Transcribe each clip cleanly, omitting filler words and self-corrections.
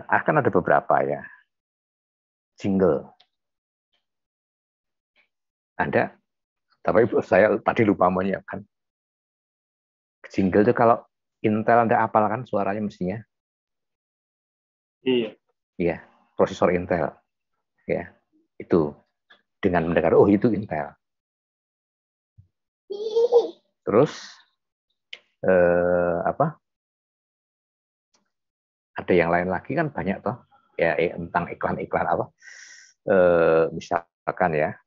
akan ada beberapa ya jingle. Ada, tapi saya tadi lupa menyiapkan. Jingle itu kalau Intel Anda apal kan suaranya mestinya? Iya. Iya, prosesor Intel. Ya, itu dengan mendengar oh itu Intel. Terus apa? Ada yang lain lagi kan banyak toh. Ya tentang iklan-iklan apa? Misalkan ya,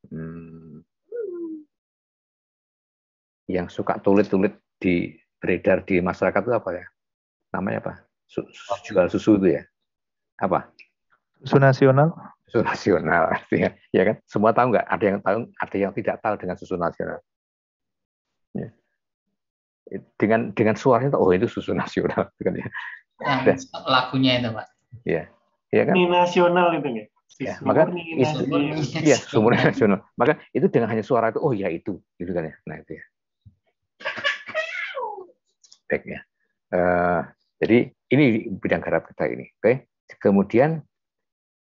yang suka tulit-tulit di beredar di masyarakat itu apa ya? Namanya apa? Jual susu itu ya? Apa? Susu nasional. Susu nasional artinya, ya kan? Semua tahu nggak? Ada yang tahu, ada yang tidak tahu dengan susu nasional. Ya. Dengan suaranya, oh itu susu nasional, kan ya? Yang lagunya itu, Pak. Iya, ya kan? Ini nasional itu ya. Ya, maka iya sumur nasional. Maka itu dengan hanya suara itu, oh ya itu, gitu kan ya. Nah itu ya. Baik ya. Jadi ini bidang garap kita ini. Oke. Kemudian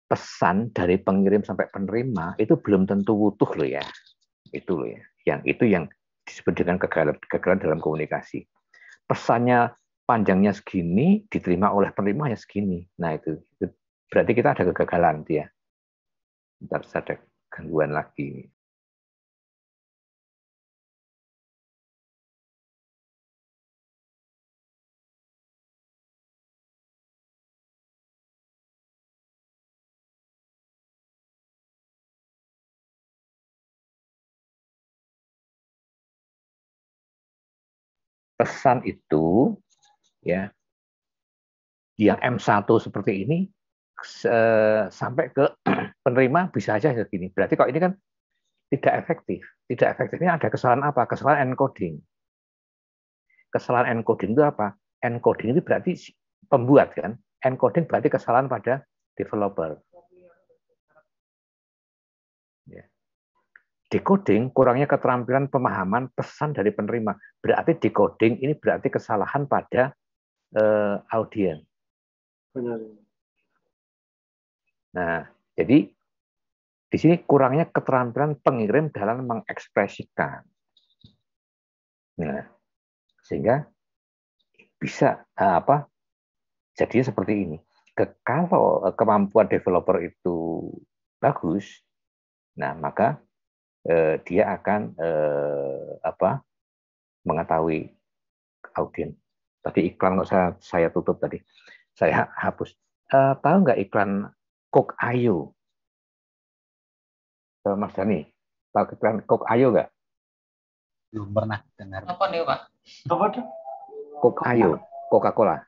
pesan dari pengirim sampai penerima itu belum tentu utuh loh ya. Itu loh ya. Yang disebut dengan kegagalan dalam komunikasi. Pesannya panjangnya segini, diterima oleh penerima hanya segini. Nah itu berarti kita ada kegagalan dia. Ntar ada gangguan lagi. Pesan itu ya yang M1 seperti ini sampai ke penerima bisa aja segini. Berarti kalau ini kan tidak efektif. Tidak efektifnya ada kesalahan apa? Kesalahan encoding. Kesalahan encoding itu apa? Encoding itu berarti pembuat kan? Encoding berarti kesalahan pada developer. Ya. Decoding kurangnya keterampilan pemahaman pesan dari penerima. Berarti decoding ini berarti kesalahan pada audiens. Benar. Nah, jadi di sini kurangnya keterampilan pengirim dalam mengekspresikan. Nah, sehingga bisa jadinya seperti ini. Kalau kemampuan developer itu bagus, nah maka dia akan mengetahui audiens. Tadi iklan nggak saya tutup tadi, saya hapus. Tahu nggak iklan Coke Ayo? Mas Dani, tahu iklan Coke Ayo nggak? Belum pernah dengar. Apa nih, Pak? Apa tuh? Coke Ayo, Coca-Cola.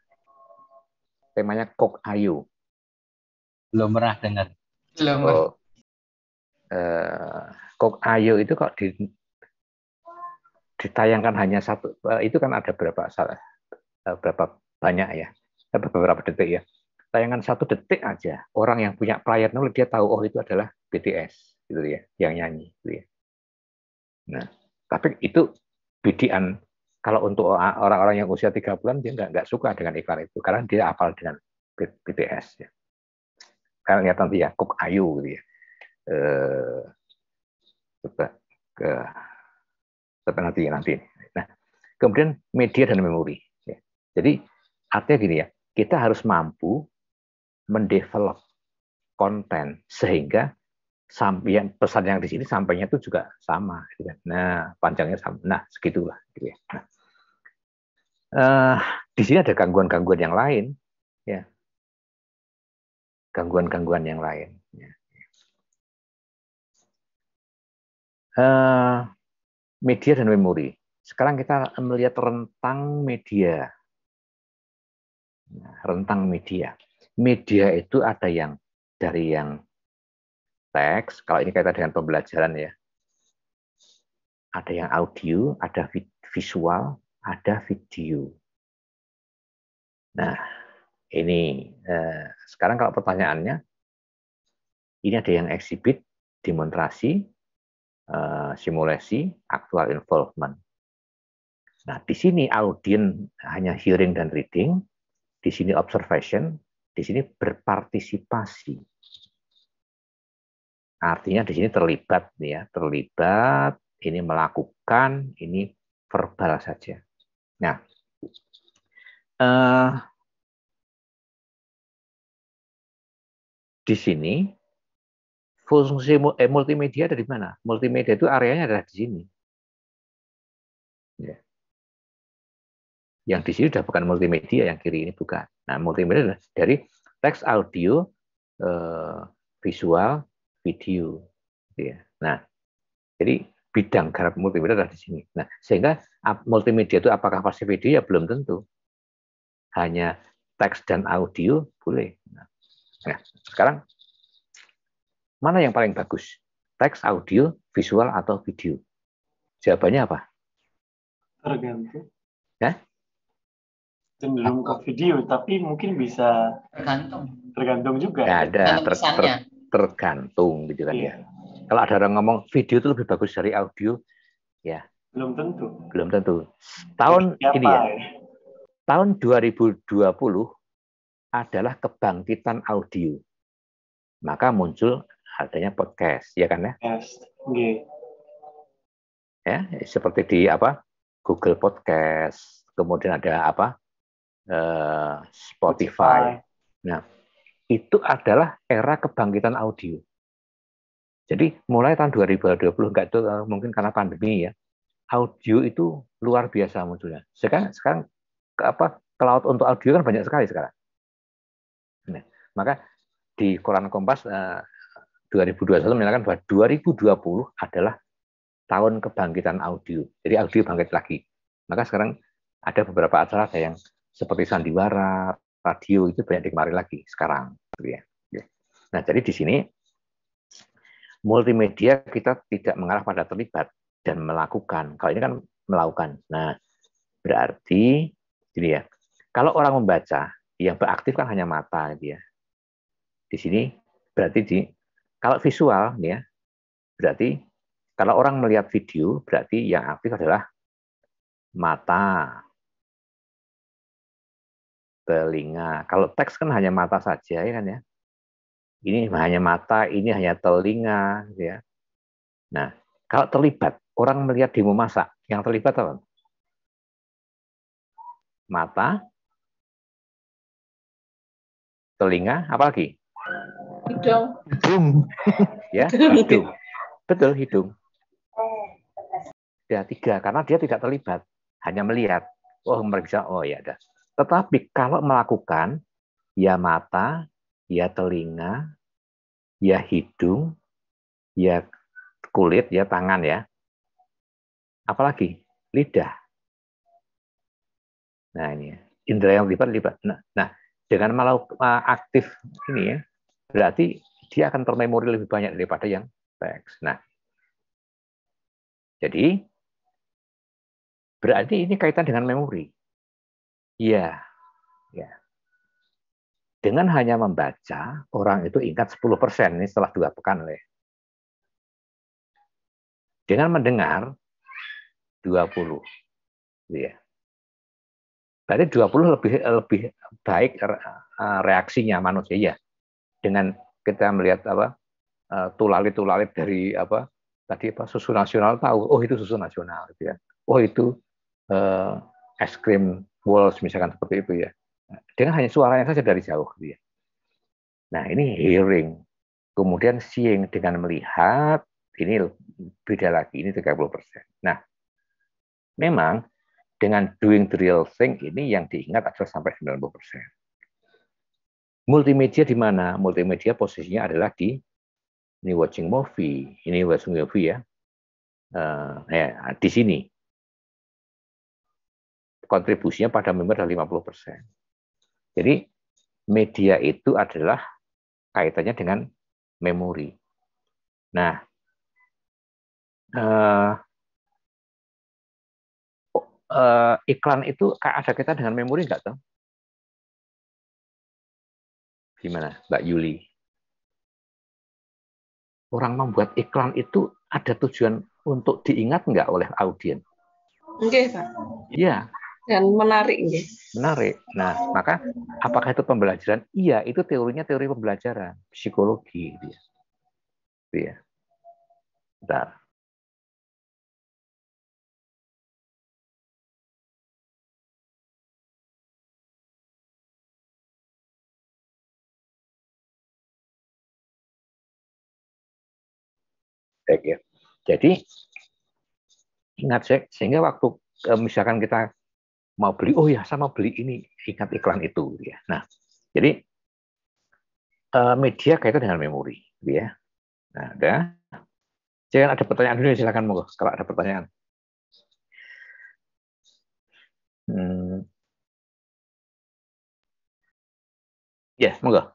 Temanya Coke Ayo. Belum pernah dengar. Belum. Oh, Coke Ayo itu kok ditayangkan hanya satu, itu kan ada berapa banyak ya, beberapa detik ya. Tayangan 1 detik aja, orang yang punya prior knowledge dia tahu oh itu adalah BTS gitu ya, yang nyanyi gitu ya. Nah, tapi itu bidian kalau untuk orang-orang yang usia 3 bulan dia nggak suka dengan iklan itu karena dia hafal dengan BTS ya. Karena lihat nanti ya Coke Ayo gitu ya. Coba nanti. Nah, kemudian media dan memori. Ya. Jadi artinya gini ya, kita harus mampu mendevelop konten sehingga pesan yang di sini sampainya itu juga sama. Gitu kan. Nah, panjangnya sama. Nah, segitulah. Gitu ya. Nah, di sini ada gangguan-gangguan yang lain. Ya. Gangguan-gangguan yang lain. Ya. Media dan memori. Sekarang kita melihat rentang media. Nah, rentang media. Media itu ada yang dari yang teks, kalau ini kaitan dengan pembelajaran ya. Ada yang audio, ada visual, ada video. Nah, ini sekarang kalau pertanyaannya, ini ada yang exhibit, demonstrasi, simulasi, actual involvement. Nah, di sini audiens hanya hearing dan reading, di sini observation, di sini berpartisipasi. Artinya di sini terlibat nih ya, terlibat, ini melakukan, ini verbal saja. Nah, di sini fungsi multimedia ada di mana? Multimedia itu areanya adalah di sini. Ya. Yang di sini sudah bukan multimedia, yang kiri ini bukan. Nah, multimedia adalah dari teks, audio, visual, video. Ya. Nah, jadi bidang garap multimedia adalah di sini. Nah, sehingga multimedia itu apakah pasti video? Ya belum tentu. Hanya teks dan audio boleh. Nah, sekarang mana yang paling bagus? Teks, audio, visual, atau video? Jawabannya apa? Tergantung. Ya? Cenderung ke video, tapi mungkin bisa tergantung juga. Ya, ada tergantung gitu kan ya. Kalau ada orang ngomong video itu lebih bagus dari audio, ya belum tentu. Belum tentu. Tahun ini ya. Tahun 2020 adalah kebangkitan audio. Maka muncul adanya podcast, ya kan ya? Yes. Okay. Ya, seperti di Google Podcast, kemudian ada Spotify. Nah, itu adalah era kebangkitan audio. Jadi mulai tahun 2020 enggak itu mungkin karena pandemi ya. Audio itu luar biasa munculnya. Sekarang cloud untuk audio kan banyak sekali sekarang. Nah, maka di Koran Kompas 2021 menyatakan bahwa 2020 adalah tahun kebangkitan audio. Jadi audio bangkit lagi. Maka sekarang ada beberapa acara yang seperti sandiwara, radio itu banyak dikemari lagi sekarang. Nah, jadi di sini multimedia kita tidak mengarah pada terlibat dan melakukan. Kalau ini kan melakukan. Nah, berarti gini ya. Kalau orang membaca, yang beraktif kan hanya mata dia. Di sini berarti kalau visual ya, berarti kalau orang melihat video berarti yang aktif adalah mata, telinga. Kalau teks kan hanya mata saja ya kan ya. Ini hanya mata, ini hanya telinga ya. Nah, kalau terlibat orang melihat demo masak, yang terlibat apa? Mata, telinga, apa lagi? Hidung. Ya, hidung. Betul, hidung. Ya, 3, karena dia tidak terlibat, hanya melihat. Oh, mereka oh ya ada. Tetapi kalau melakukan, ya mata, ya telinga, ya hidung, ya kulit, ya tangan ya. Apalagi lidah. Nah ini ya. Indra yang libat. Nah, dengan aktif ini ya, berarti dia akan termemori lebih banyak daripada yang teks. Nah, jadi berarti ini kaitan dengan memori. Iya, ya. Dengan hanya membaca, orang itu ingat 10%, ini setelah 2 pekan. Dengan mendengar, 20. Ya. Berarti 20 lebih baik reaksinya manusia ya. Dengan kita melihat tulalit dari susu nasional tahu, oh itu susu nasional gitu ya. Oh itu es krim Walls misalkan seperti itu ya. Dengan hanya suaranya saja dari jauh gitu ya. Nah, ini hearing. Kemudian seeing dengan melihat, ini beda lagi, ini 30%. Nah, memang dengan doing the real thing ini yang diingat adalah sampai 90%. Multimedia di mana? Multimedia posisinya adalah di ini watching movie ya. Di sini kontribusinya pada member adalah 50%. Jadi media itu adalah kaitannya dengan memori. Nah, iklan itu ada kaitan dengan memori nggak tuh? Gimana, Mbak Yuli? Orang membuat iklan itu ada tujuan untuk diingat nggak oleh audiens? Oke, Pak. Iya. Dan menarik ya. Menarik. Nah, maka apakah itu pembelajaran? Iya, itu teorinya teori pembelajaran, psikologi gitu ya. Gitu ya. Bentar. Baik ya. Jadi ingat sehingga waktu misalkan kita mau beli, oh ya saya mau beli ini, ingat iklan itu ya. Nah, jadi media kaitan dengan memori gitu ya. Nah, jangan ada pertanyaan dulu, silakan monggo kalau ada pertanyaan. Ya, monggo.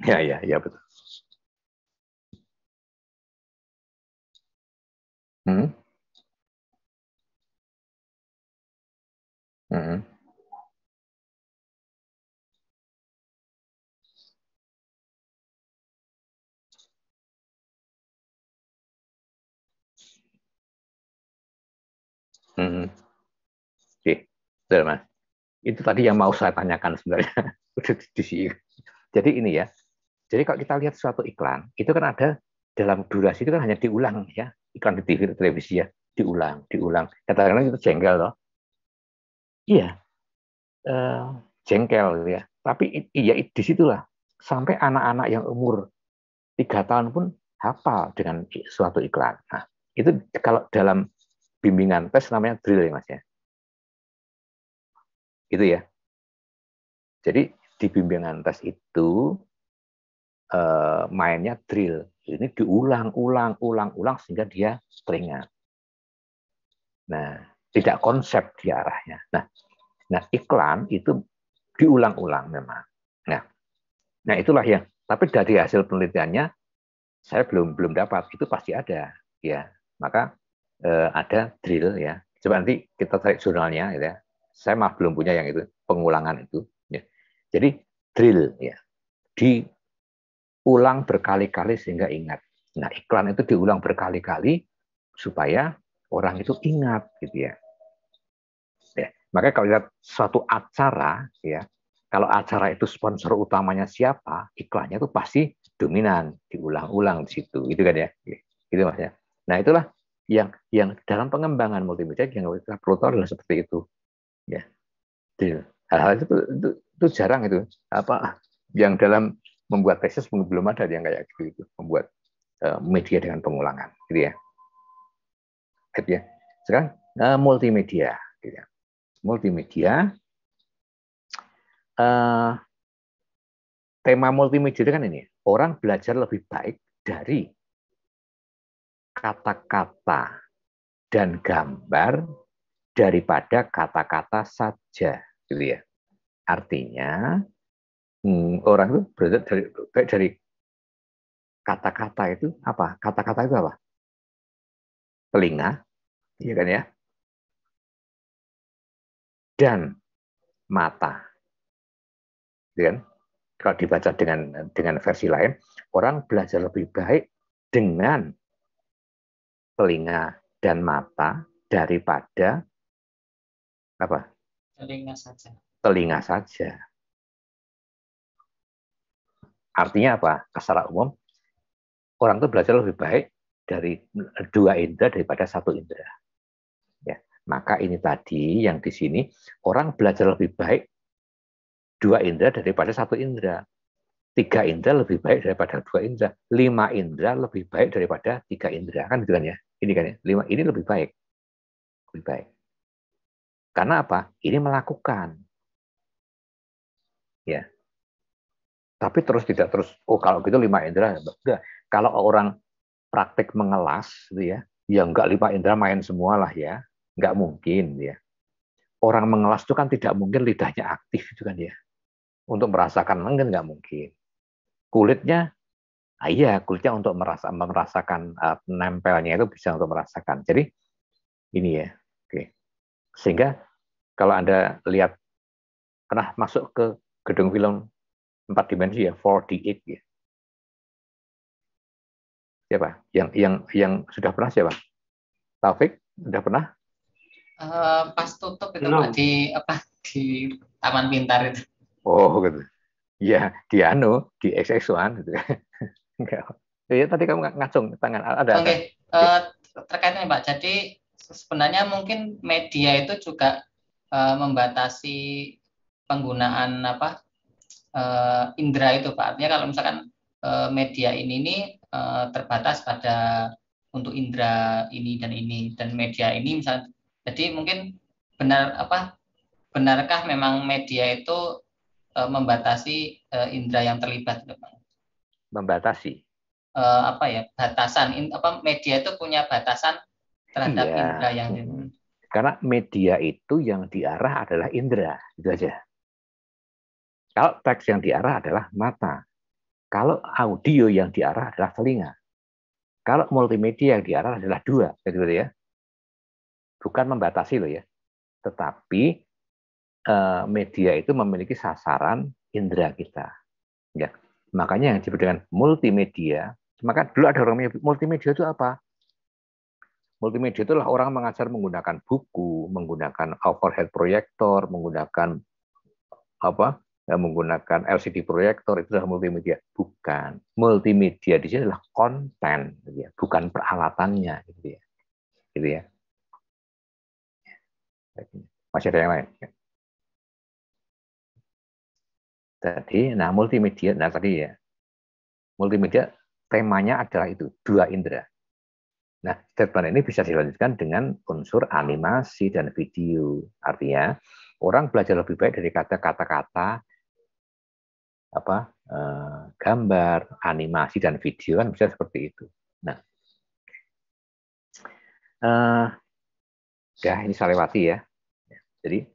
Ya, betul. Hmm. Hmm. Hmm. Oke, betul Mas. Itu tadi yang mau saya tanyakan sebenarnya. Jadi ini ya. Jadi kalau kita lihat suatu iklan, itu kan ada dalam durasi itu kan hanya diulang ya. Iklan di TV, televisi ya, diulang, diulang. Kadang-kadang itu jengkel loh. Iya, jengkel gitu ya. Tapi iya disitulah sampai anak-anak yang umur 3 tahun pun hafal dengan suatu iklan. Nah, itu kalau dalam bimbingan tes namanya drill ya Mas ya. Itu ya. Jadi di bimbingan tes itu mainnya drill. Ini diulang-ulang sehingga dia teringat. Nah, tidak konsep di arahnya. Nah, iklan itu diulang-ulang memang. Nah itulah yang. Tapi dari hasil penelitiannya saya belum dapat. Itu pasti ada, ya. Maka ada drill ya. Coba nanti kita cari jurnalnya, ya. Saya malah belum punya yang itu pengulangan itu. Ya. Jadi drill ya. Diulang berkali-kali sehingga ingat. Nah iklan itu diulang berkali-kali supaya orang itu ingat, gitu ya. Ya. Makanya kalau lihat suatu acara, ya, kalau acara itu sponsor utamanya siapa, iklannya itu pasti dominan, diulang-ulang di situ, gitu kan ya, gitu Mas ya. Nah itulah yang dalam pengembangan multimedia yang kita perlu tahu adalah seperti itu, ya. Hal-hal itu jarang itu, apa yang dalam membuat tesis belum ada yang kayak gitu itu, membuat media dengan pengulangan, gitu ya. Gitu ya. Sekarang multimedia, gitu ya. Multimedia. Tema multimedia kan ini, orang belajar lebih baik dari kata-kata dan gambar daripada kata-kata saja, gitu ya. Artinya orang itu belajar dari kata-kata itu apa? Kata-kata itu apa? Telinga, iya kan ya? Dan mata, gitu kan? Kalau dibaca dengan versi lain, orang belajar lebih baik dengan telinga dan mata daripada apa? Telinga saja. Telinga saja. Artinya apa? Secara umum, orang itu belajar lebih baik dari 2 indera daripada 1 indera. Ya, maka ini tadi yang di sini orang belajar lebih baik 2 indera daripada 1 indera. 3 indera lebih baik daripada 2 indera. 5 indera lebih baik daripada 3 indera. Kan gitu kan ya? Ini kan ya. 5 ini lebih baik. Lebih baik. Karena apa? Ini melakukan. Ya. Tapi tidak terus, oh kalau gitu 5 indera. Enggak. Kalau orang praktek mengelas, gitu ya enggak 5 indera main semua lah ya. Enggak mungkin ya. Orang mengelas itu kan tidak mungkin lidahnya aktif itu kan ya. Untuk merasakan mungkin enggak mungkin. Kulitnya, iya kulitnya untuk merasakan nempelnya itu bisa untuk merasakan. Jadi ini ya. Oke. Sehingga kalau Anda lihat pernah masuk ke gedung film 4 dimensi ya, 4DX ya. Siapa? Yang sudah pernah siapa? Taufik sudah pernah? Pas tutup itu Belum. Pak di Taman Pintar itu. Oh gitu. Ya di XX1 gitu. Enggak. Ya tadi kamu ngacung tangan ada. Oke, terkaitnya Pak. Jadi sebenarnya mungkin media itu juga membatasi penggunaan indera itu Pak. Artinya kalau misalkan media ini terbatas pada untuk indera ini dan media ini misalnya. Jadi mungkin benarkah memang media itu membatasi indera yang terlibat gitu, Pak? Membatasi. Batasan media itu punya batasan terhadap Iya. indera yang Karena media itu yang diarah adalah indera, itu aja. Kalau teks yang diarah adalah mata. Kalau audio yang diarah adalah telinga. Kalau multimedia yang diarah adalah dua, gitu ya. Bukan membatasi loh ya. Tetapi media itu memiliki sasaran indera kita. Ya. Makanya yang disebut dengan multimedia. Maka dulu ada orang multimedia itu apa? Multimedia itulah orang mengajar menggunakan buku, menggunakan overhead proyektor, menggunakan menggunakan LCD proyektor, itu adalah multimedia. Bukan. Multimedia di sini adalah konten, bukan peralatannya, gitu ya. Gitu ya. Masih ada yang lain? Tadi, multimedia, tadi ya. Multimedia temanya adalah itu, dua indera. Nah, statement ini bisa dilanjutkan dengan unsur animasi dan video. Artinya, orang belajar lebih baik dari kata-kata, gambar, animasi, dan video kan bisa seperti itu. Nah, ini saya lewati ya. Jadi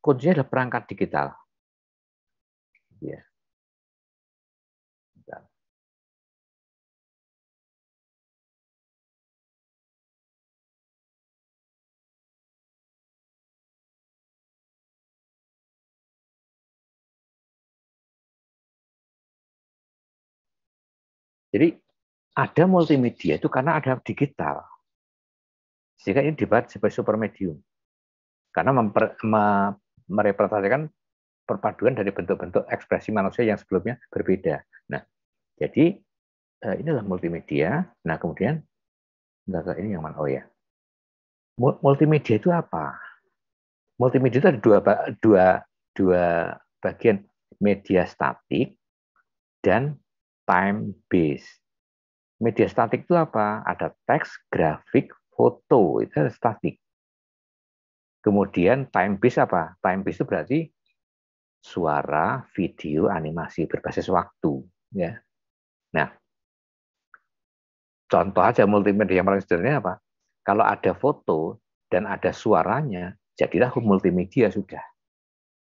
kuncinya adalah perangkat digital. Ya. Jadi ada multimedia itu karena ada digital. Sehingga ini dibuat sebagai super medium. Karena merepresentasikan perpaduan dari bentuk-bentuk ekspresi manusia yang sebelumnya berbeda. Nah, jadi inilah multimedia. Nah, kemudian ini yang mana? Oh ya. Multimedia itu apa? Multimedia itu ada dua bagian, media statik dan time based. Media statik itu apa? Ada teks, grafik, foto, itu ada statik. Kemudian time based apa? Time based itu berarti suara, video, animasi berbasis waktu. Ya. Nah, contoh aja multimedia yang paling sederhana apa? Kalau ada foto dan ada suaranya, jadilah multimedia sudah.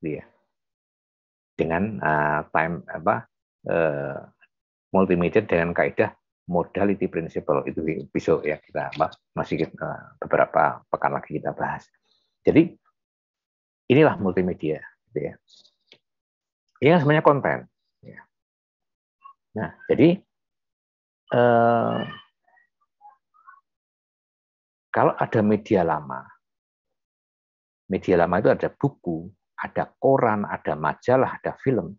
Ya. Dengan multimedia dengan kaidah modality principle itu besok ya kita masih beberapa pekan lagi kita bahas. Jadi inilah multimedia, gitu ya. Ini sebenarnya konten. Ya. Nah, jadi kalau ada media lama itu ada buku, ada koran, ada majalah, ada film,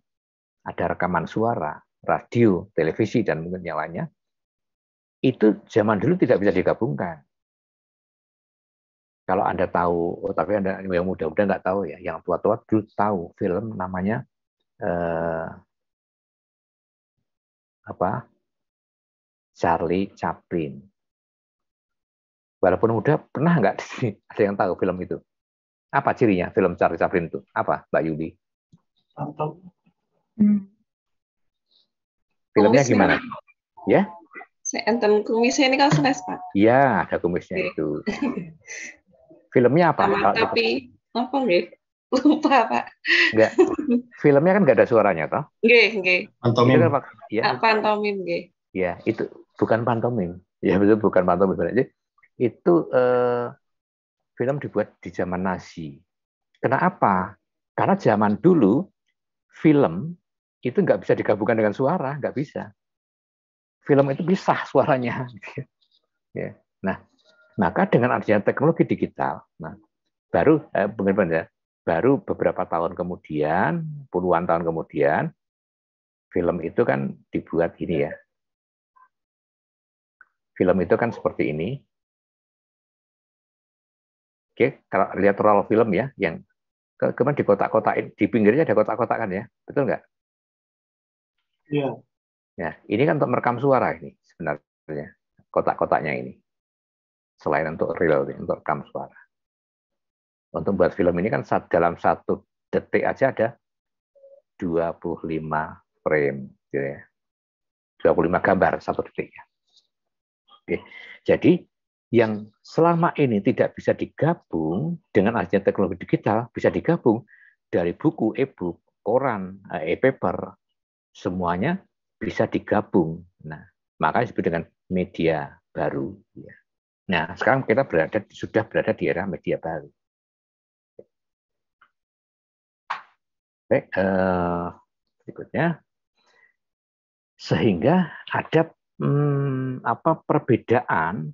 ada rekaman suara, radio, televisi, dan mungkin yang lainnya. Itu zaman dulu tidak bisa digabungkan. Kalau Anda tahu, tapi Anda yang muda-muda nggak tahu ya, yang tua-tua dulu tahu film namanya Charlie Chaplin. Walaupun muda, pernah nggak ada yang tahu film itu? Apa cirinya film Charlie Chaplin itu? Apa, Mbak Yudi? Filmnya gimana? Ya? Enten kumisnya ini kan seles, Pak. Iya, ada kumisnya itu. Filmnya apa? Tapi apa nggih? Lupa, Pak. Enggak. Filmnya kan nggak ada suaranya, toh? Nggih. Pantomim. Ya. Pantomim, nggih. Ya, itu bukan pantomim. Ya, betul bukan pantomim. Itu film dibuat di zaman Nazi. Kenapa? Karena zaman dulu film itu nggak bisa digabungkan dengan suara, nggak bisa. Film itu pisah suaranya. Ya. Nah, maka dengan adanya teknologi digital, nah baru beberapa tahun kemudian, puluhan tahun kemudian, film itu kan dibuat gini ya. Film itu kan seperti ini. Oke, kalau lihat roll film ya, yang kemarin di kotak-kotakin, di pinggirnya ada kotak-kotak kan ya, betul nggak? Iya. Ya, ini kan untuk merekam suara ini sebenarnya, kotak-kotaknya ini. Selain untuk reel, untuk rekam suara. Untuk buat film ini kan dalam 1 detik aja ada 25 frame, gitu ya. 25 gambar 1 detik. Oke. Jadi yang selama ini tidak bisa digabung dengan adanya teknologi digital, bisa digabung dari buku, e-book, koran, e-paper, semuanya bisa digabung. Nah, makanya disebut dengan media baru. Nah, sekarang kita sudah berada di era media baru. Baik, berikutnya, sehingga ada perbedaan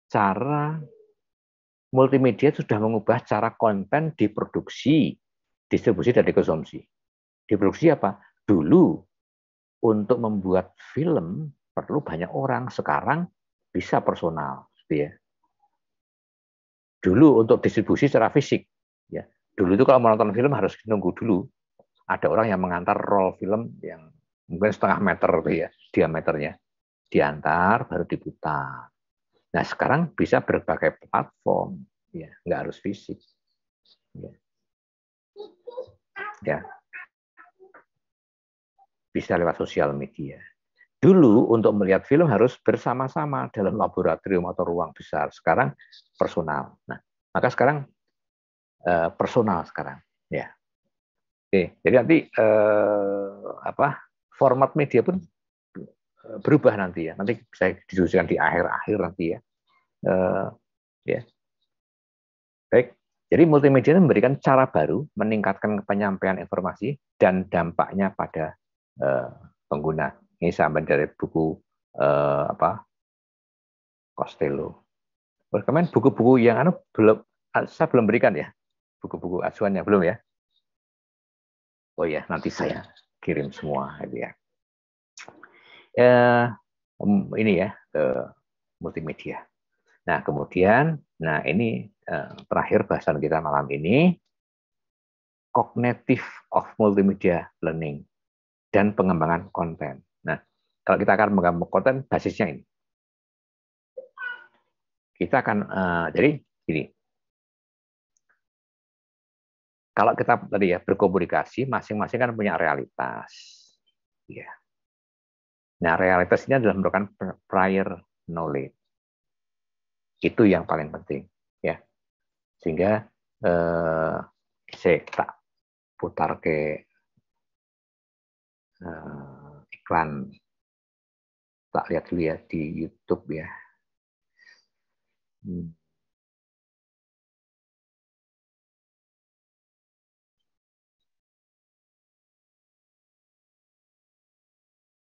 cara multimedia sudah mengubah cara konten diproduksi, distribusi, dan dikonsumsi. Diproduksi apa? Dulu untuk membuat film perlu banyak orang, sekarang bisa personal, gitu ya. Dulu untuk distribusi secara fisik, ya. Dulu itu kalau menonton film harus nunggu dulu. Ada orang yang mengantar roll film yang mungkin 0,5 meter ya, diameternya. Diantar, baru diputar. Nah, sekarang bisa berbagai platform, ya, nggak harus fisik. Ya. Bisa lewat sosial media. Dulu untuk melihat film harus bersama-sama dalam laboratorium atau ruang besar. Sekarang personal. Nah, maka sekarang personal sekarang. Ya. Oke, jadi nanti format media pun berubah nanti ya. Nanti bisa didiskusikan di akhir-akhir nanti ya. Ya. Baik. Jadi multimedia ini memberikan cara baru meningkatkan penyampaian informasi dan dampaknya pada pengguna. Ini sampai dari buku Costello. Kemarin buku-buku yang saya belum berikan ya. Buku-buku acuannya belum ya. Oh ya, nanti saya kirim semua gitu ya. Ini ya, multimedia. Nah, kemudian, ini terakhir bahasan kita malam ini, cognitive of multimedia learning dan pengembangan konten. Nah, kalau kita akan mengembangkan konten, basisnya ini. Kita akan, jadi gini, kalau kita tadi ya berkomunikasi, masing-masing kan punya realitas. Ya. Nah, realitas ini adalah merupakan prior knowledge. Itu yang paling penting, ya. Sehingga saya tak putar ke iklan, tak lihat dulu ya di YouTube ya.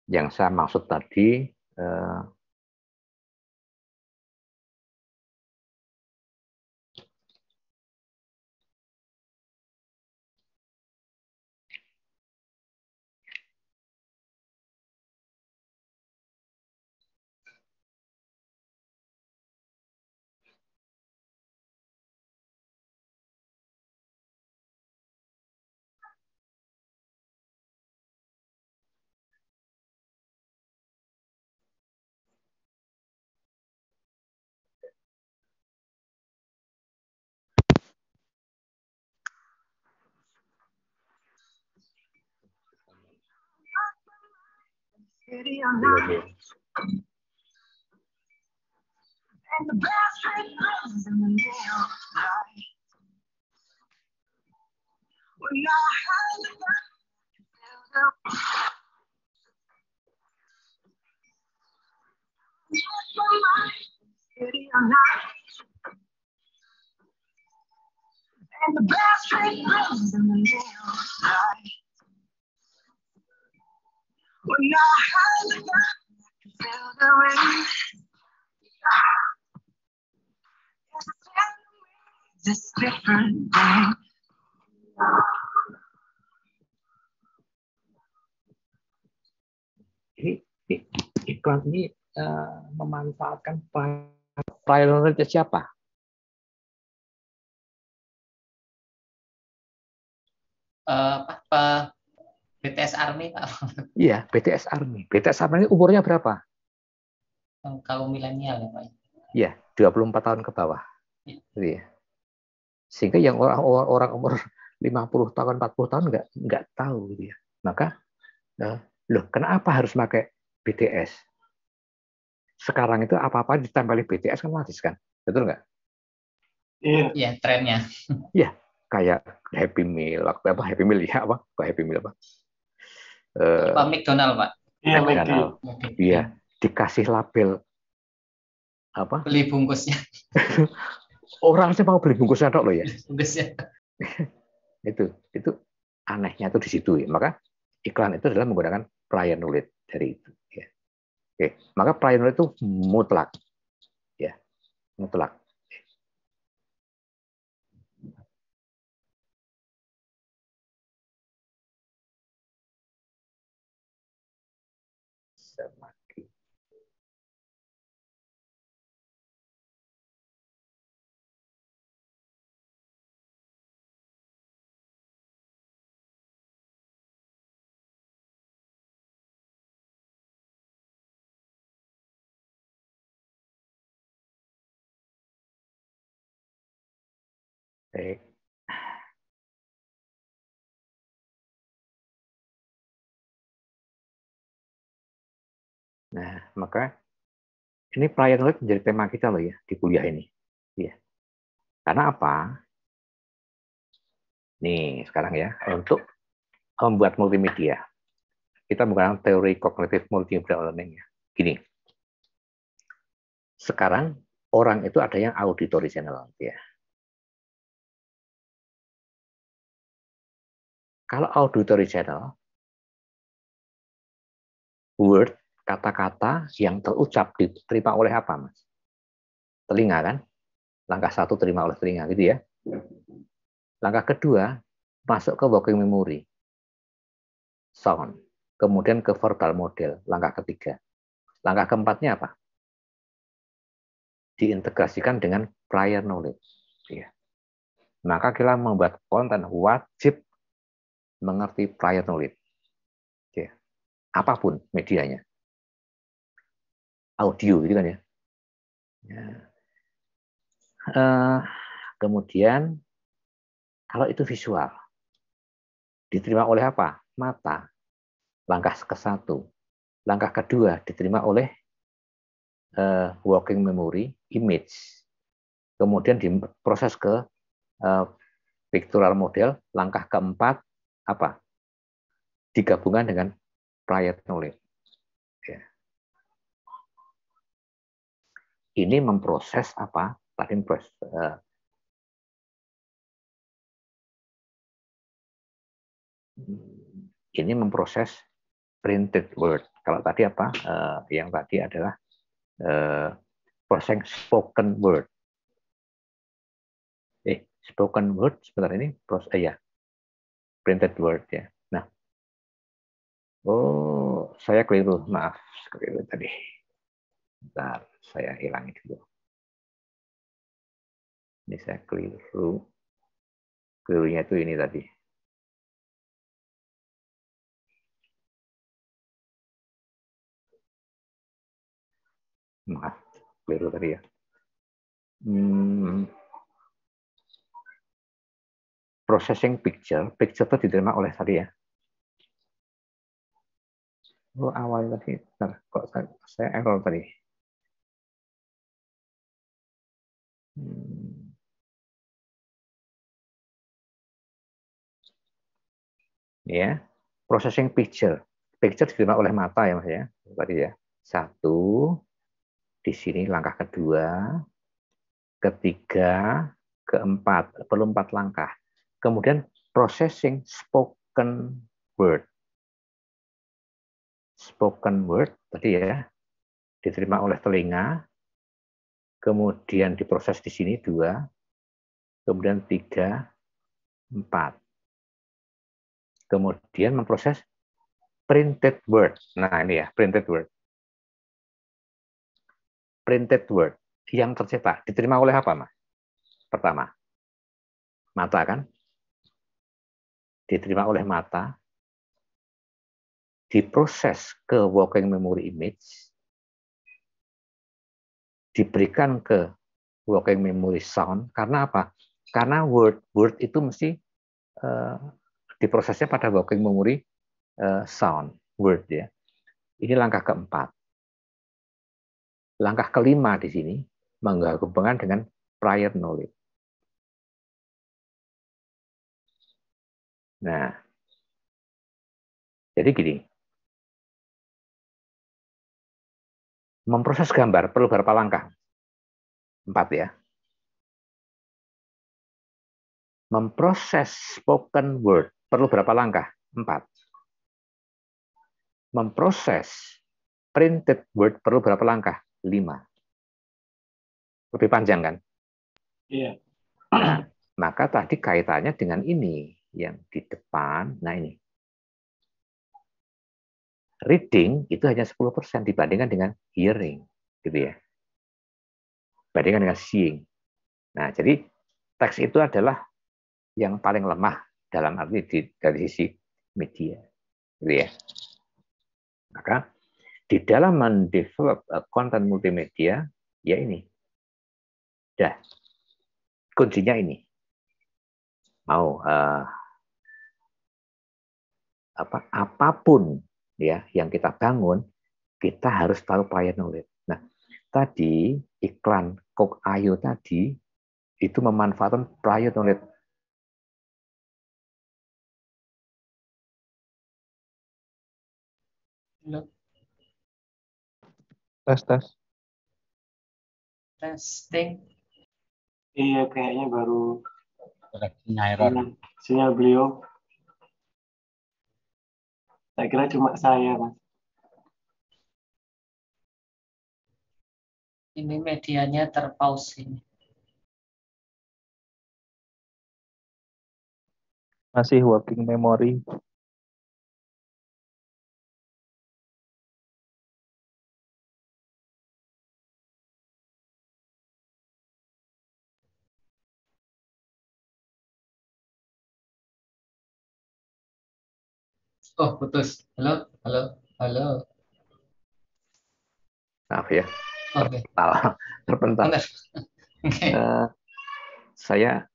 Yang saya maksud tadi And the bell street rings in the moonlight. When I heard the gun, I feel the rain. This different thing. Ini iklan ini memanfaatkan prior knowledge siapa? BTS Army, Pak. Iya, BTS Army. BTS Army ini umurnya berapa? Kalau milenial ya, Pak. Iya, 24 tahun ke bawah. Iya. Sehingga yang orang umur 50 tahun, 40 tahun nggak tahu gitu ya. Maka loh, kenapa harus pakai BTS? Sekarang itu apa-apa ditempeli BTS kan laris kan? Betul nggak? Iya. Iya, trennya. Iya, kayak Happy Meal, apa Happy Meal ya apa? Kok Happy Meal apa? Pak McDonald, Pak. Iya, McDonald. Iya, dikasih label apa? Beli bungkusnya. Orang sih mau beli bungkusnya dok loh ya. Bungkusnya. itu anehnya tuh di situ ya. Maka iklan itu adalah menggunakan prior knowledge dari itu. Ya. Oke, maka prior knowledge itu mutlak, ya, mutlak. Semakin. Baik. Nah, maka ini prior knowledge menjadi tema kita loh ya di kuliah ini. Ya. Karena apa? Nih, sekarang ya, untuk membuat multimedia. Kita menggunakan teori kognitif multimodal learning ya. Gini. Sekarang orang itu ada yang auditory channel ya. Kalau auditory channel, word, kata-kata yang terucap diterima oleh apa, Mas? Telinga kan? Langkah satu terima oleh telinga, gitu ya. Langkah kedua, masuk ke working memory. Sound. Kemudian ke verbal model, langkah ketiga. Langkah keempatnya apa? Diintegrasikan dengan prior knowledge. Ya. Maka kita membuat konten wajib mengerti prior knowledge. Ya. Apapun medianya. Audio, gitu kan ya. Ya. Kemudian, kalau itu visual, diterima oleh apa? Mata. Langkah ke-1. Langkah kedua diterima oleh working memory, image. Kemudian diproses ke pictorial model. Langkah keempat apa? Digabungkan dengan prior knowledge. Ya. Ini memproses apa? Tadi memproses ini memproses printed word. Kalau tadi apa? Yang tadi adalah proses spoken word. Spoken word sebentar ini proses ya. Printed word ya. Nah. Oh, saya keliru. Maaf, keliru tadi. Bentar, saya hilangi dulu. Ini saya keliru. Kelirunya itu ini tadi. Maaf, keliru tadi ya. Processing picture itu diterima oleh tadi ya. Oh, awalnya tadi, bentar, kok saya error tadi. Ya, processing picture diterima oleh mata ya Mas ya. Tadi ya. 1, di sini langkah kedua, ketiga, keempat, perlu 4 langkah. Kemudian processing spoken word. Spoken word tadi ya, diterima oleh telinga, kemudian diproses di sini 2, kemudian 3, 4. Kemudian memproses printed word. Nah, ini ya, printed word. Printed word yang tercetak diterima oleh apa, Mas? Pertama, mata kan? Diterima oleh mata, diproses ke working memory image, diberikan ke working memory sound. Karena apa? Karena word itu mesti diprosesnya pada working memory sound, word ya. Ini langkah keempat. Langkah kelima di sini menghubungkan dengan prior knowledge. Nah, jadi gini, memproses gambar perlu berapa langkah? 4 ya. Memproses spoken word perlu berapa langkah? 4. Memproses printed word perlu berapa langkah? 5. Lebih panjang kan? Iya. Nah, maka tadi kaitannya dengan ini yang di depan. Nah ini. Reading itu hanya 10% dibandingkan dengan hearing, gitu ya. Dibandingkan dengan seeing. Nah, jadi teks itu adalah yang paling lemah dalam arti dari sisi media, gitu ya. Maka di dalam mendevelop konten multimedia, ya ini, dah kuncinya ini. Mau apapun ya yang kita bangun, kita harus tahu prior knowledge. Nah, tadi iklan Coke Ayo tadi itu memanfaatkan prior knowledge. Tes. Testing. Iya, kayaknya baru Koneksinya error. sinyal beliau. Saya kira cuma saya, Mas. Ini medianya terpause ini. Masih working memory. Oh, putus. Halo, halo, halo. Maaf ya, Oke. terpental. Benar. Oke. Saya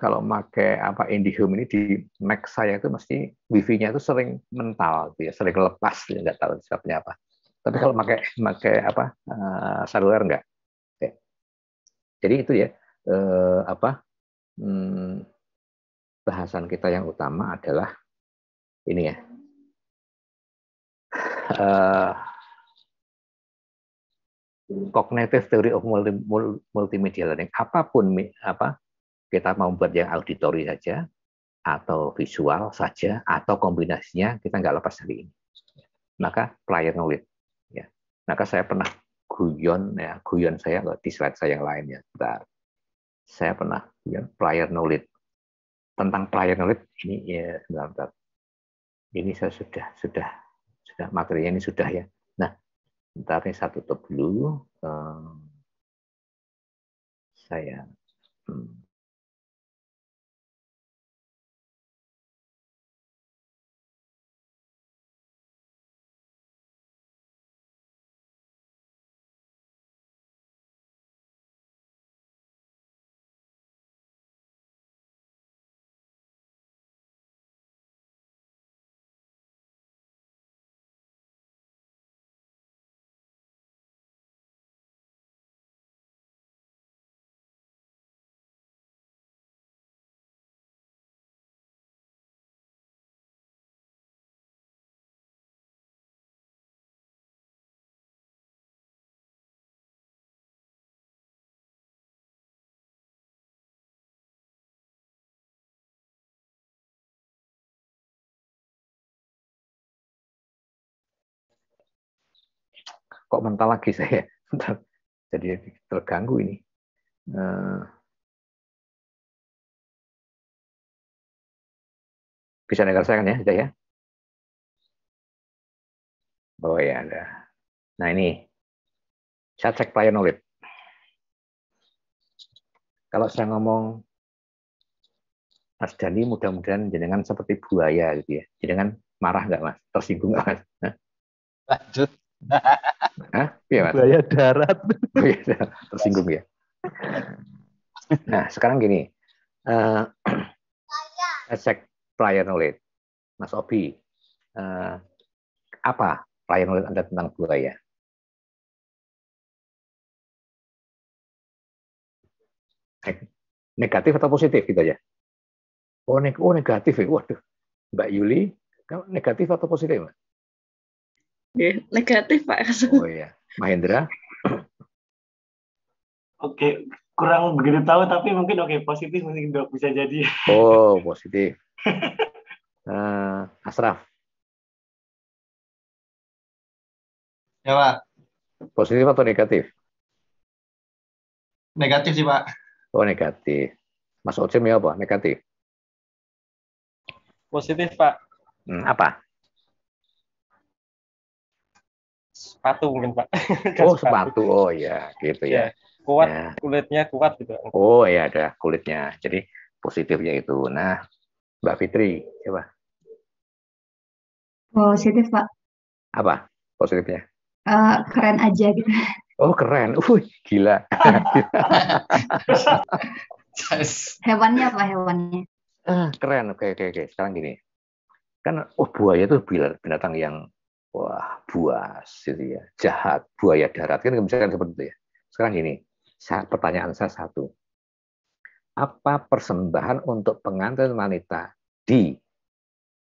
kalau pakai IndiHome ini di Mac saya itu mesti wifi-nya itu sering mental, gitu ya, sering lepas, ya, nggak tahu sebabnya apa. Tapi kalau pakai seluler enggak. Oke. Jadi itu ya bahasan kita yang utama adalah ini ya. Cognitive theory of multimedia learning. Apapun kita mau buat yang auditory saja atau visual saja atau kombinasinya, kita nggak lepas dari ini. Maka prior knowledge ya. Maka saya pernah guyon saya di slide saya yang lain ya. Bentar. Saya pernah guyon prior knowledge. Tentang prior knowledge ini ya, bentar. Ini saya sudah materinya ini sudah ya. Nah, bentar nih saya tutup dulu. Saya kok mental lagi saya. Jadi terganggu ini. Bisa dengar saya kan ya? Sudah ya? Oh ya, ada. Nah ini, saya cek prior knowledge. Kalau saya ngomong, Mas Dani mudah-mudahan jenengan seperti buaya gitu ya. Jenengan marah nggak Mas? Tersinggung nggak Mas? Lanjut. Hah? Iya Mas? Buaya darat. Oh, iya, tersinggung ya. Nah sekarang gini, saya cek prior knowledge. Mas Obi, apa prior knowledge Anda tentang buaya? Negatif atau positif gitu aja? Oh, negatif ya. Waduh, Mbak Yuli, kamu negatif atau positif? Mas? Negatif, Pak. Oh iya, Mahendra? Oke, kurang begitu tahu tapi mungkin positif mungkin nggak bisa jadi. Oh, positif. Asraf? Ya, Pak. Positif atau negatif? Negatif sih, Pak. Oh, negatif. Mas Ocem ya apa? Negatif. Positif, Pak. Apa? Sepatu mungkin, Pak. Oh, sepatu. Oh ya, gitu ya. Kuat, ya. kulitnya kuat gitu. Oh ya, ada kulitnya. Jadi positifnya itu. Nah, Mbak Fitri, coba. Positif, Pak. Apa positifnya? Keren aja gitu. Oh, keren. Gila. Hewannya apa hewannya? Keren. Oke. Sekarang gini. Kan buaya itu binatang yang buas gitu ya. Jahat, buaya darat kan misalkan seperti itu ya. Sekarang gini, pertanyaan saya satu. Apa persembahan untuk pengantin wanita di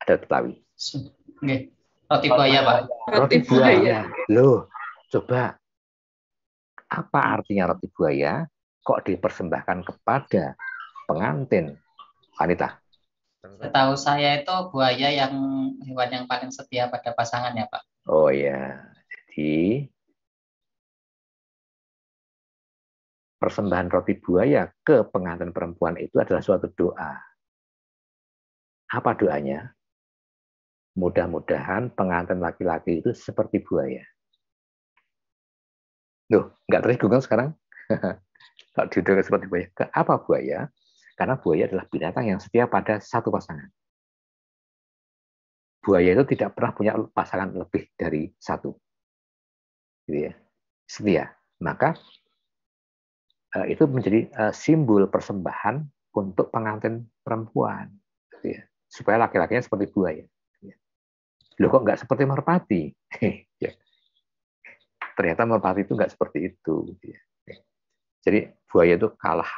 adat Betawi? Roti buaya, Pak. Roti buaya. Loh, coba. Apa artinya roti buaya? Kok dipersembahkan kepada pengantin wanita? Setahu saya itu buaya yang hewan yang paling setia pada pasangannya, Pak. Oh ya, jadi persembahan roti buaya ke pengantin perempuan itu adalah suatu doa. Apa doanya? Mudah-mudahan pengantin laki-laki itu seperti buaya. Loh, nggak tersinggung sekarang? Kalau diudah seperti buaya. Apa buaya? Karena buaya adalah binatang yang setia pada satu pasangan. Buaya itu tidak pernah punya pasangan lebih dari satu. Gitu ya. Setia. Maka itu menjadi simbol persembahan untuk pengantin perempuan. Gitu ya. Supaya laki-lakinya seperti buaya. Loh kok nggak seperti merpati? Ya. Ternyata merpati itu nggak seperti itu. Gitu ya. Jadi buaya itu kalah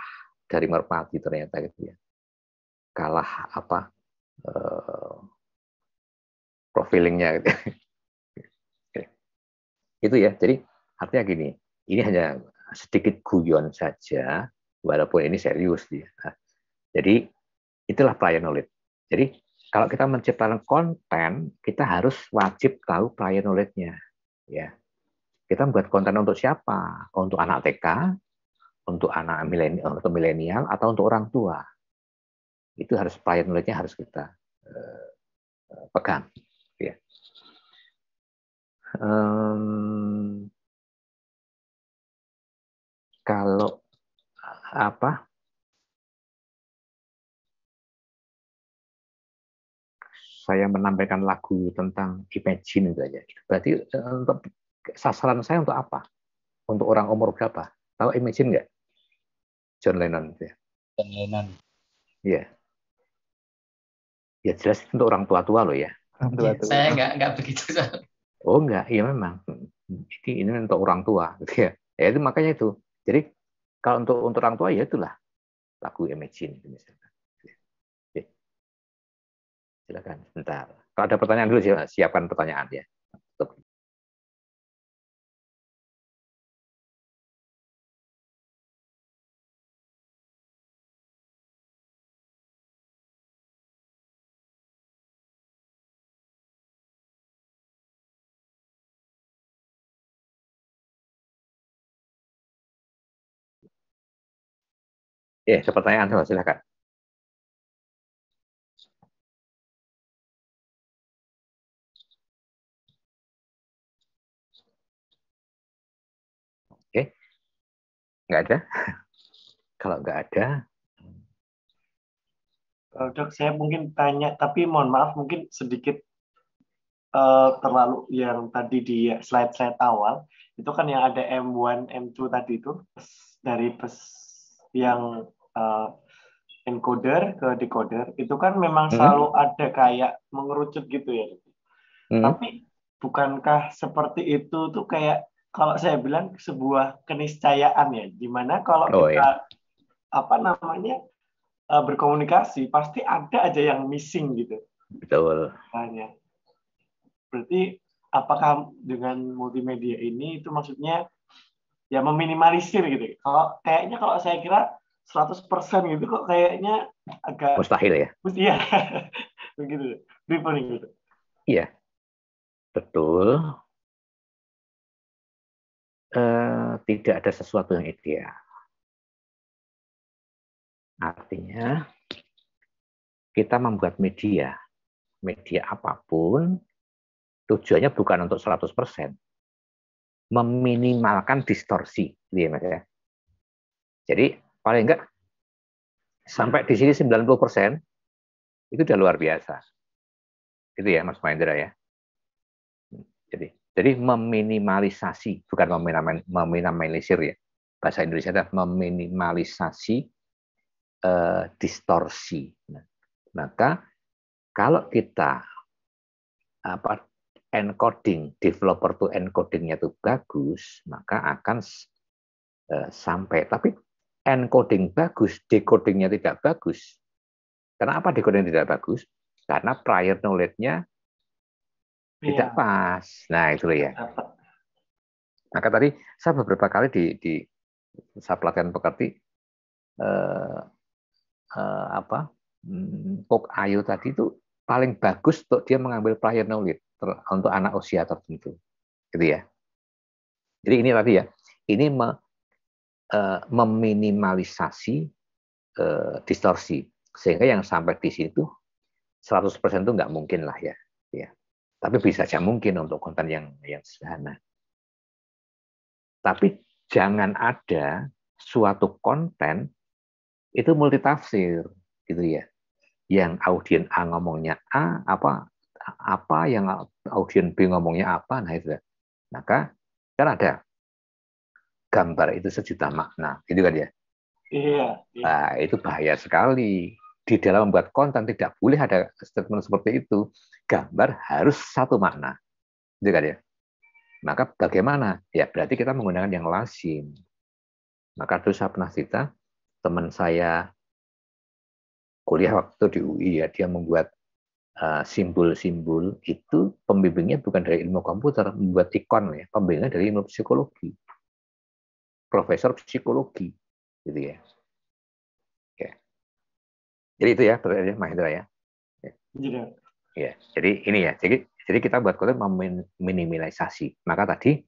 dari merpati ternyata gitu ya. Kalah profilingnya gitu. Itu ya. Jadi artinya gini, ini hanya sedikit guyon saja, walaupun ini serius dia. Nah, jadi itulah prior knowledge. Jadi kalau kita menciptakan konten, kita harus wajib tahu prior knowledge-nya. Ya, kita membuat konten untuk siapa? Untuk anak TK, untuk anak milenial, atau untuk orang tua. Itu harus prior knowledge-nya harus kita pegang. Ya. Kalau saya menampilkan lagu tentang Imagine itu aja. Berarti untuk sasaran saya untuk apa? Untuk orang umur berapa? Tahu Imagine nggak? John Lennon itu ya. John Lennon. Iya. Ya jelas untuk orang tua-tua loh ya. Saya nggak begitu. Oh enggak, iya memang. Ini untuk orang tua gitu ya. Ya itu makanya itu. Jadi kalau untuk orang tua ya itulah lagu Imagine misalnya. Oke. Silakan sebentar. Kalau ada pertanyaan dulu siapkan pertanyaan ya. pertanyaan coba silakan. Oke, nggak ada. Kalau nggak ada, Dok, saya mungkin tanya, tapi mohon maaf mungkin sedikit terlalu yang tadi di slide-slide awal itu kan yang ada M1, M2 tadi itu dari yang encoder ke decoder itu kan memang selalu ada kayak mengerucut gitu ya. Tapi bukankah seperti itu tuh kayak kalau saya bilang sebuah keniscayaan ya, dimana kalau kita berkomunikasi pasti ada aja yang missing gitu. Betul. Makanya. Berarti apakah dengan multimedia ini itu maksudnya ya meminimalisir gitu. Kalau saya kira 100% gitu kok kayaknya agak mustahil ya. Iya. Begitu. Gitu. Iya. Betul. Tidak ada sesuatu yang ideal. Artinya kita membuat media apapun tujuannya bukan untuk 100%. Meminimalkan distorsi, gitu ya, Mas ya. Jadi paling enggak sampai di sini 90% itu udah luar biasa. Gitu ya, Mas Mahendra ya. Jadi meminimalisasi, bukan meminimalisir ya. Bahasa Indonesia adalah meminimalisasi distorsi. Maka kalau kita encoding, developer to encodingnya itu bagus, maka akan sampai. Tapi encoding bagus, decodingnya tidak bagus. Kenapa decoding tidak bagus? Karena prior knowledge-nya tidak pas. Nah, itu ya. Maka tadi saya beberapa kali di saya pelatihan pekerti Pok Ayu tadi itu paling bagus untuk dia mengambil prior knowledge untuk anak usia tertentu, gitu ya. Jadi ini tadi ya, ini meminimalisasi distorsi sehingga yang sampai di situ 100% itu nggak mungkin lah ya. Tapi bisa saja mungkin untuk konten yang sederhana. Tapi jangan ada suatu konten itu multitafsir, gitu ya. Yang audien A ngomongnya A, apa yang audien B ngomongnya apa, nah itu. Maka kan ada gambar itu sejuta makna, gitu kan ya. Iya. Nah, itu bahaya sekali. Di dalam membuat konten tidak boleh ada statement seperti itu. Gambar harus satu makna, gitu kan ya. Maka bagaimana? Ya berarti kita menggunakan yang lazim. Maka terus saya pernah cerita, teman saya kuliah waktu di UI ya, dia membuat simbol-simbol itu pembimbingnya bukan dari ilmu komputer, membuat ikon ya, pembimbingnya dari ilmu psikologi, profesor psikologi, gitu ya. Oke. Jadi itu ya, pertanyaannya Mahendra ya. Ya, jadi ini ya, jadi kita buat konten meminimalisasi. Maka tadi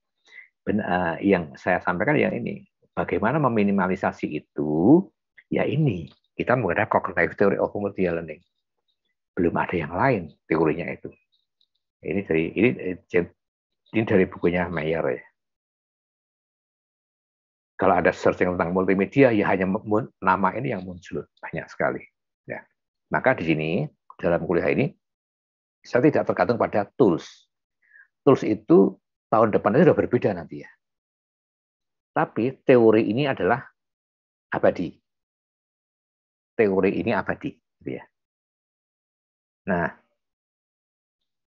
yang saya sampaikan yang ini, bagaimana meminimalisasi itu? Ya ini, kita menggunakan cognitive theory of multi-learning. Belum ada yang lain teorinya itu. Ini dari bukunya Mayer ya. Kalau ada searching tentang multimedia, ya hanya nama ini yang muncul banyak sekali. Ya. Maka di sini dalam kuliah ini saya tidak tergantung pada tools. Tools itu tahun depan itu sudah berbeda nanti ya. Tapi teori ini adalah abadi. Teori ini abadi, gitu ya. Nah,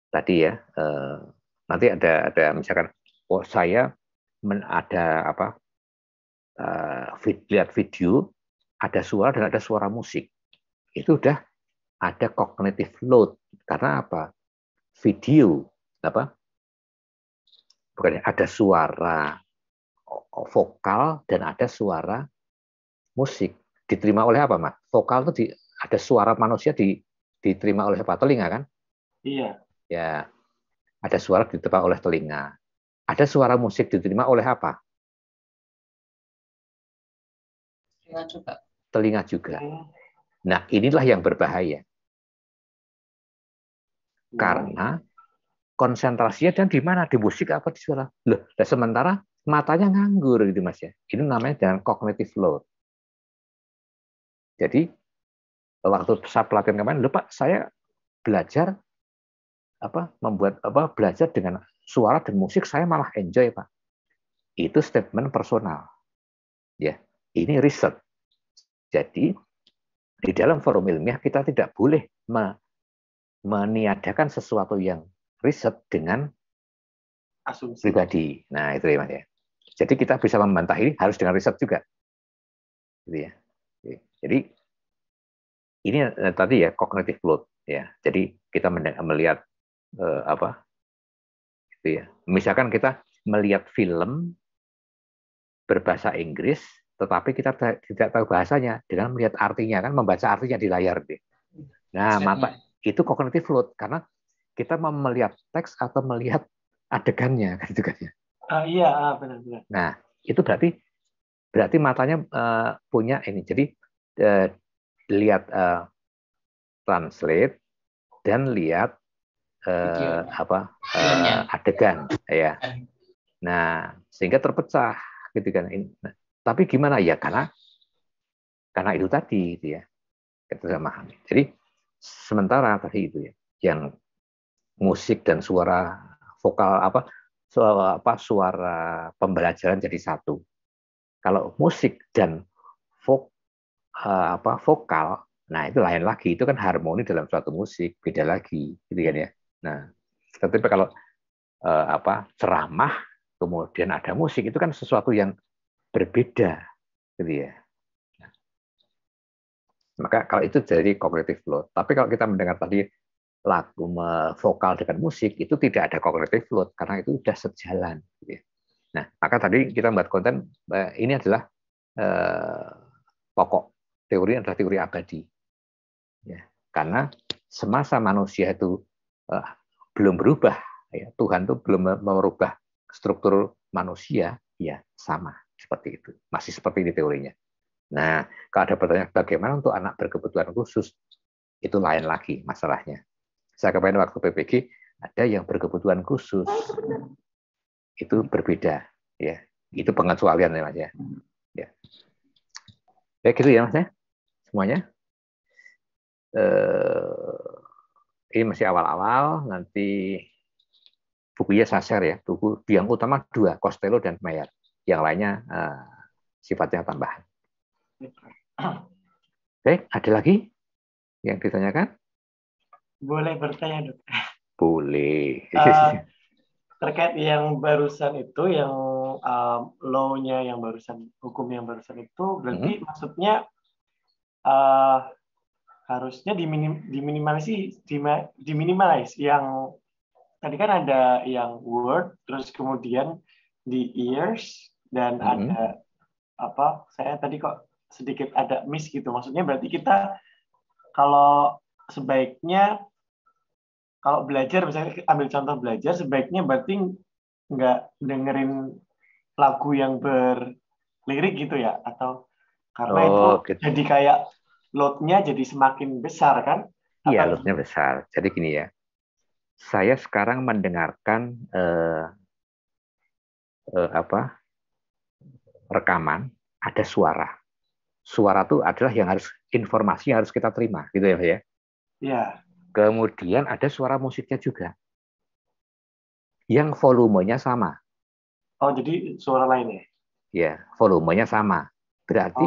tadi ya, nanti ada misalkan, saya lihat video, ada suara dan ada suara musik. Itu udah ada cognitive load. Karena apa? Video, bukan ada suara vokal dan ada suara musik. Diterima oleh apa, Mas? Vokal itu ada suara manusia diterima oleh apa? Telinga kan? Iya. Ya, ada suara diterima oleh telinga. Ada suara musik diterima oleh apa? Telinga juga. telinga juga. Nah, inilah yang berbahaya. Karena konsentrasinya dan di mana? Di musik apa di suara? Loh, dan sementara matanya nganggur gitu Mas ya. Ini namanya dengan cognitive load. Jadi waktu saya pelatihan kemarin, loh Pak, saya belajar belajar dengan suara dan musik saya malah enjoy Pak. Itu statement personal. Ya, ini riset. Jadi di dalam forum ilmiah kita tidak boleh meniadakan sesuatu yang riset dengan asumsi pribadi. Nah, itu ya Mas ya. Jadi kita bisa membantah ini harus dengan riset juga. Gitu ya. Jadi ini tadi ya cognitive load ya. Jadi kita melihat gitu ya. Misalkan kita melihat film berbahasa Inggris, tetapi kita tidak tahu bahasanya dengan melihat artinya kan, membaca artinya di layar deh. Nah, mata itu cognitive load karena kita melihat teks atau melihat adegannya kan gitu kan ya. Iya, benar-benar. Nah, itu berarti matanya punya ini. Jadi lihat translate dan lihat adegan ya. Nah, sehingga terpecah gitu kan. Nah, tapi gimana ya? Karena itu tadi gitu ya. Kita memahami. Jadi sementara tadi itu ya, yang musik dan suara vokal suara pembelajaran jadi satu. Kalau musik dan vokal, nah itu lain lagi. Itu kan harmoni dalam suatu musik, beda lagi, gitu kan ya. Nah, tetapi kalau ceramah kemudian ada musik itu kan sesuatu yang berbeda, gitu ya. Maka kalau itu jadi cognitive load. Tapi kalau kita mendengar tadi lagu vokal dengan musik itu tidak ada cognitive load karena itu sudah sejalan. Gitu ya. Nah, maka tadi kita membuat konten ini adalah pokok teori adalah teori abadi. Ya, karena semasa manusia itu belum berubah, ya, Tuhan itu belum merubah struktur manusia, ya sama seperti itu, masih seperti ini teorinya. Nah, kalau ada pertanyaan bagaimana untuk anak berkebutuhan khusus, itu lain lagi masalahnya. Saya kemarin waktu PPG ada yang berkebutuhan khusus, itu berbeda, ya, itu pengecualian ya Mas ya. Ya, gitu ya Mas ya, semuanya. Ini masih awal-awal, nanti bukunya saya share ya, buku yang utama 2, Costello dan Mayer, yang lainnya sifatnya tambahan. Baik, ada lagi yang ditanyakan? Boleh bertanya, Dok? Boleh. Terkait yang barusan itu, yang law-nya yang barusan, hukum yang barusan itu, berarti maksudnya harusnya diminimalis. Yang tadi kan ada yang word, terus kemudian di ears, dan ada saya tadi kok sedikit ada miss gitu. Maksudnya berarti kita kalau sebaiknya kalau belajar, misalnya ambil contoh belajar, sebaiknya berarti nggak dengerin lagu yang berlirik gitu ya, atau karena itu gitu. jadi kayak load-nya jadi semakin besar kan? Iya, load-nya besar. Jadi gini ya, saya sekarang mendengarkan rekaman, ada suara. Suara itu adalah yang harus informasi yang harus kita terima, gitu ya, Pak ya. Iya. Kemudian ada suara musiknya juga, yang volumenya sama. Oh, jadi suara lainnya? Ya, volumenya sama. Berarti,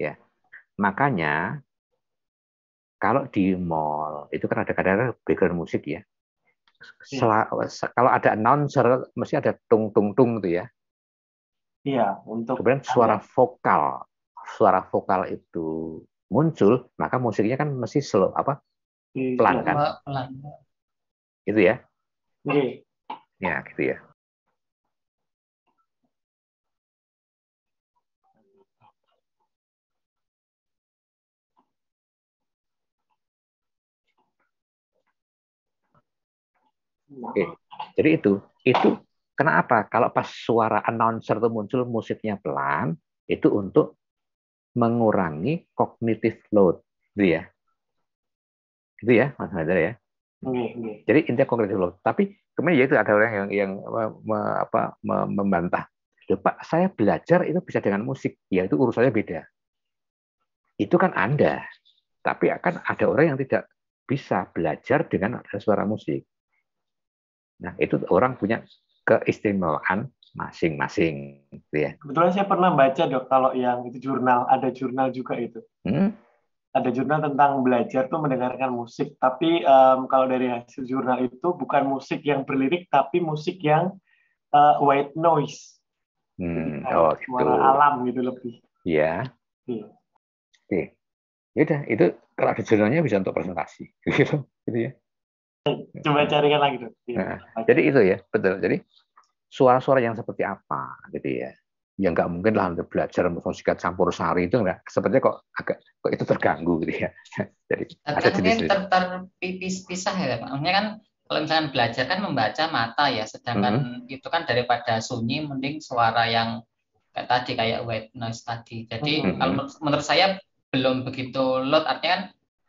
ya, makanya kalau di mall itu kan ada kadang-kadang background musik ya. Kalau ada announcer, mesti ada tung tung tung itu ya. Iya, untuk. Kemudian suara vokal itu muncul, maka musiknya kan mesti slow, pelan kan? Pelan. Gitu ya? Oke. Ya, gitu ya. Oke. Jadi itu kenapa? Kalau pas suara announcer itu muncul musiknya pelan, itu untuk mengurangi cognitive load, gitu ya. Gitu ya, Mas Hadar ya. Jadi intinya cognitive load. Tapi kemudian ya itu ada orang yang membantah. Loh, Pak, saya belajar itu bisa dengan musik. Ya itu urusannya beda. Itu kan Anda. Tapi akan ada orang yang tidak bisa belajar dengan ada suara musik. Nah, itu orang punya keistimewaan masing-masing. Gitu ya. Kebetulan saya pernah baca, Dok, kalau yang itu jurnal, ada jurnal juga itu. Ada jurnal tentang belajar tuh mendengarkan musik. Tapi kalau dari hasil jurnal itu bukan musik yang berlirik, tapi musik yang white noise. Jadi suara alam gitu lebih. Iya. Oke. Ya udah, itu kalau ada jurnalnya bisa untuk presentasi. Gitu ya. Coba carikan lagi, Dok. Nah, jadi itu ya, betul. Jadi suara-suara yang seperti apa gitu ya. Ya nggak mungkin lah untuk belajar musik campur sari itu nggak, sepertinya kok itu terganggu gitu ya. Jadi ada mungkin terpisah ya Pak. Maksudnya kan kalau misalkan belajar kan membaca mata ya, sedangkan itu kan daripada sunyi mending suara yang kayak tadi kayak white noise tadi. Jadi kalau menurut saya belum begitu load, artinya kan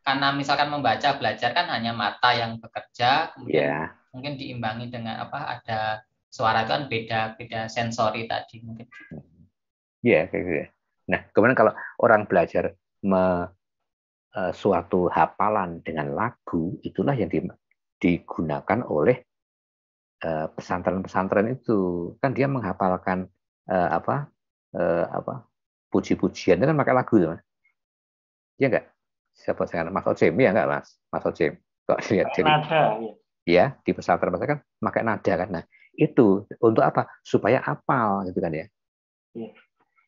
karena misalkan membaca belajar kan hanya mata yang bekerja, kemudian mungkin diimbangi dengan ada suara itu kan beda sensori tadi mungkin. Iya, kayak gitu. Nah, kemudian kalau orang belajar suatu hafalan dengan lagu, itulah yang digunakan oleh pesantren-pesantren itu. Kan dia menghafalkan puji-pujian itu kan pakai lagu, ya, iya nggak? Siapa saya Mas Ocem ya nggak Mas? Mas Ocem. Kok lihat jadi nada, ya di pesantren-pesantren kan pakai nada kan. Nah, itu untuk apa? Supaya hafal gitu kan ya.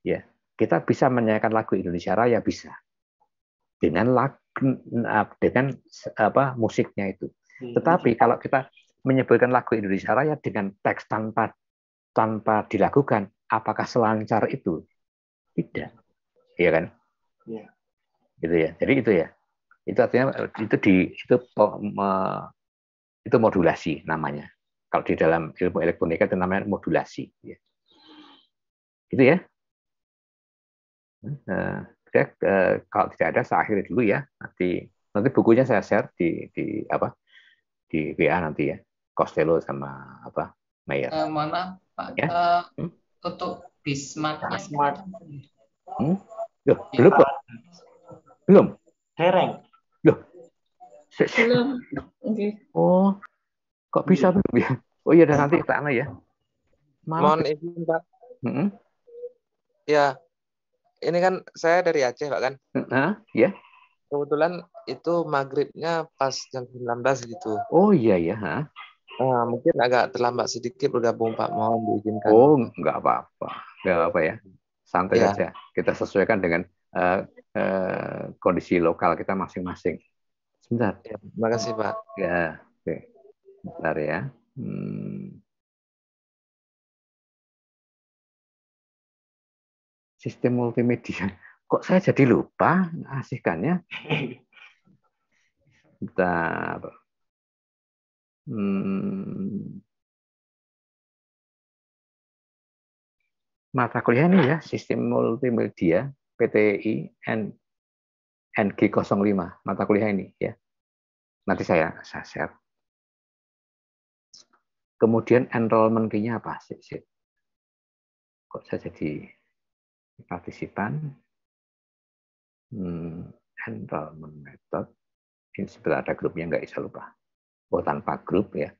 Ya, kita bisa menyanyikan lagu Indonesia Raya bisa dengan musiknya itu. Tetapi kalau kita menyebutkan lagu Indonesia Raya dengan teks tanpa dilakukan, apakah selancar itu? Tidak, iya kan? Gitu ya. Jadi itu ya. Itu artinya itu modulasi namanya. Kalau di dalam ilmu elektronika itu namanya modulasi. Gitu ya. Kalau tidak ada saya akhiri dulu ya. Nanti bukunya saya share di WA nanti ya. Costello sama Mayer. Mohon maaf Pak, ya? untuk Bismarck-nya Loh, belum kok. Belum. Dereng. Loh. Belum. Oke. Oh, kok bisa belum ya? Oh iya, dan nanti ke sana ya. Mohon izin Pak. Ya, ini kan saya dari Aceh Pak kan. Ya. Kebetulan itu maghribnya pas jam 19 gitu. Oh iya ya. Mungkin agak terlambat sedikit bergabung Pak, mohon diizinkan. Oh nggak apa-apa, ya. Santai aja. Kita sesuaikan dengan kondisi lokal kita masing-masing. Sebentar. Ya, terima kasih Pak. Ya, oke. Bentar ya. Sistem multimedia. Kok saya jadi lupa ngasihkannya? Bentar. Mata kuliah ini ya, sistem multimedia PTI NG05, mata kuliah ini ya. Nanti saya share. Kemudian enrollment key-nya apa sih? Kok saya jadi partisipan? Enrollment method. Ini sebenarnya ada grupnya, nggak bisa lupa. Oh, tanpa grup ya.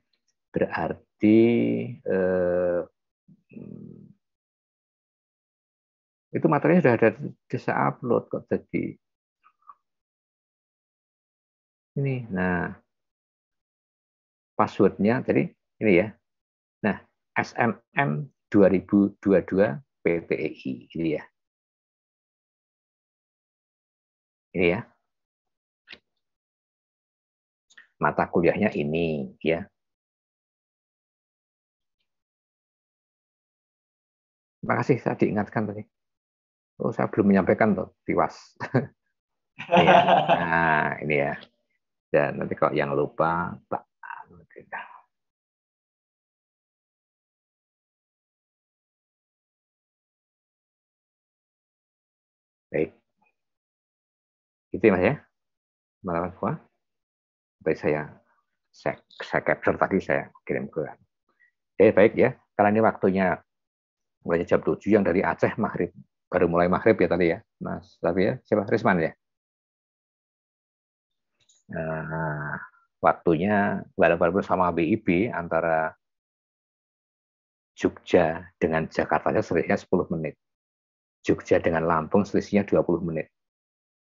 Berarti itu materinya sudah ada, bisa upload kok jadi ini. Nah, passwordnya tadi ini ya. Nah, SMM 2022 PTEI ini ya. Ini ya. Mata kuliahnya ini ya. Terima kasih, saya diingatkan tadi. Oh, saya belum menyampaikan tuh, tiwas. Ini ya. Nah, ini ya. Dan nanti kalau yang lupa, Pak. Baik. Gitu ya Mas ya. Teman-teman semua. Tadi saya capture tadi, saya kirim ke. Baik ya. Karena ini waktunya mulai jam 7 yang dari Aceh maghrib. Baru mulai maghrib ya tadi ya. Mas, tapi ya siapa? Risman ya. Nah, waktunya walaupun sama BIB antara Jogja dengan Jakarta selisihnya 10 menit. Jogja dengan Lampung selisihnya 20 menit.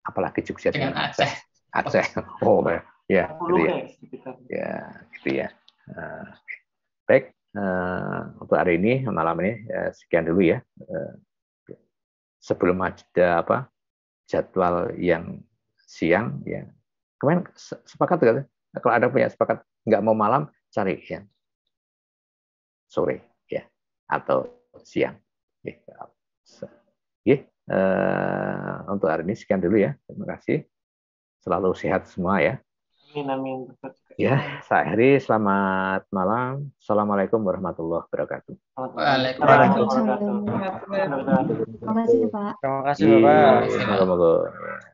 Apalagi Jogja dengan Aceh. Aceh. Oh ya, gitu ya. Ya, gitu ya. Baik, untuk hari ini malam ini sekian dulu ya. Sebelum ada jadwal yang siang ya. Kemarin sepakat kan? Kalau ada punya sepakat nggak mau malam, cari ya sore ya atau siang. Untuk hari ini sekian dulu ya. Terima kasih. Selalu sehat semua ya. Amin. Ya, saya akhiri. Selamat malam. Assalamualaikum warahmatullahi wabarakatuh. Waalaikumsalam. Terima kasih Pak. Terima kasih Bapak. Moga-moga.